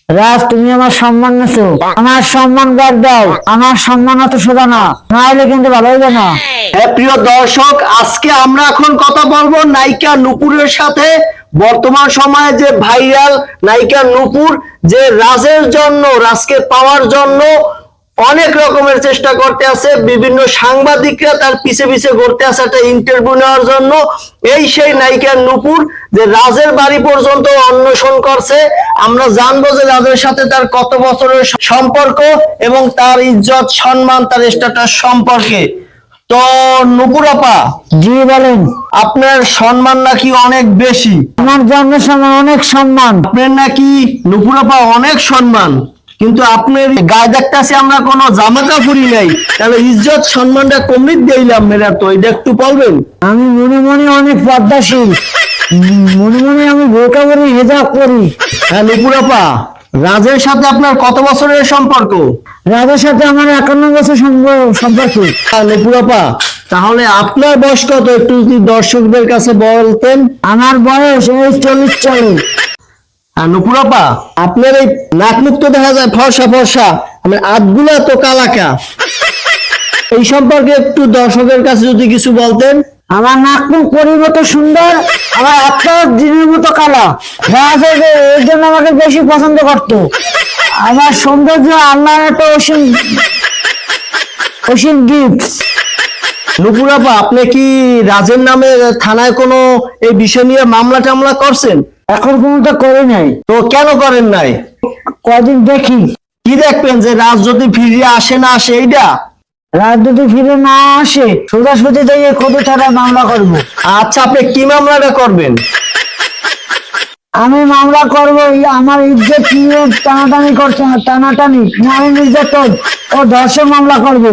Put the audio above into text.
রাজ, তুমি আমার সম্মান নেছো, আমার সম্মান বাদ দাও। আমার সম্মান অত সোজা না, না হলে কিন্তু ভালো হইবে না। হ্যাঁ প্রিয় দর্শক, আজকে আমরা এখন কথা বলবো নায়িকা নূপুরের সাথে। বর্তমান সময়ে যে ভাইরাল নায়িকা নূপুর, যে রাজের জন্য, রাজকে পাওয়ার জন্য অনেক রকমের চেষ্টা করতে আছে। বিভিন্ন সাংবাদিকরা তার পিছে পিছে ঘুরতে আছে একটা ইন্টারভিউ নেওয়ার জন্য। এই সেই নায়িকা নূপুর যে রাজের বাড়ি পর্যন্ত অন্বেষণ করছে। আমরা জানবো যে রাজের সাথে তার কত বছরের সম্পর্ক এবং তার ইজ্জত সম্মান, তার স্ট্যাটাস সম্পর্কে। তো নূপুর আপা, জি বলেন। আপনার সম্মান নাকি অনেক বেশি? আমার জন্ম সম্মান অনেক সম্মান। আপনার নাকি নূপুর আপা অনেক সম্মান, কিন্তু আপনার গায়ে দেখতেছি আমরা কোনো জামা কাপড়ই নাই, তাহলে ইজ্জত সম্মানটা কমই দিলাম মেরা। তো এটা একটু বলবেন? আমি মনে মনে অনেক পদ্মাশীল, মনে মনে আমি বোরকা করি, হেজাব করি। হ্যাঁ নূপুর আপা, রাজের সাথে আপনার কত বছরের সম্পর্ক? রাজের সাথে আমার 51 বছর সম্পর্ক। হ্যাঁ নূপুর আপা, তাহলে আপনার বয়স কত একটু যদি দর্শকদের কাছে বলতেন। আমার বয়স এই 40 চলে। আর নূপুর আপা, আপনার এই নাক মুখ তো দেখা যায় ফর্সা ফর্সা, আমার হাতগুলা তো কালাকা, এই সম্পর্কে একটু দর্শকের কাছে যদি কিছু বলতেন। আমার নাক মুখ পরিবর্তন সুন্দর, আমার আপনার দিনের মতো কালা। রাজ এর জন্য আমাকে বেশি পছন্দ করতো। আমার সৌন্দর্য আল্লাহর একটা অসীম অসীম গিফট। নূপুর আপা, আপনি কি রাজের নামে থানায় কোনো এই বিষয় নিয়ে মামলা টামলা করছেন? এখন পর্যন্ত করে নাই। তো কেন করেন নাই? কদিন দেখি, কি দেখবেন যে রাজ যদি ফিরে আসে না আসে এইটা? রাত যদি ফিরে না আসে সোজাসুজি দিয়ে কোটি থানায় মামলা করব। আচ্ছা, আপনি কি মামলাটা করবেন? আমি মামলা করবো আমার ইজ্জত নিয়ে টানাটানি করছে না, টানাটানি নারী নির্যাতন ও ধর্ষণ মামলা করব।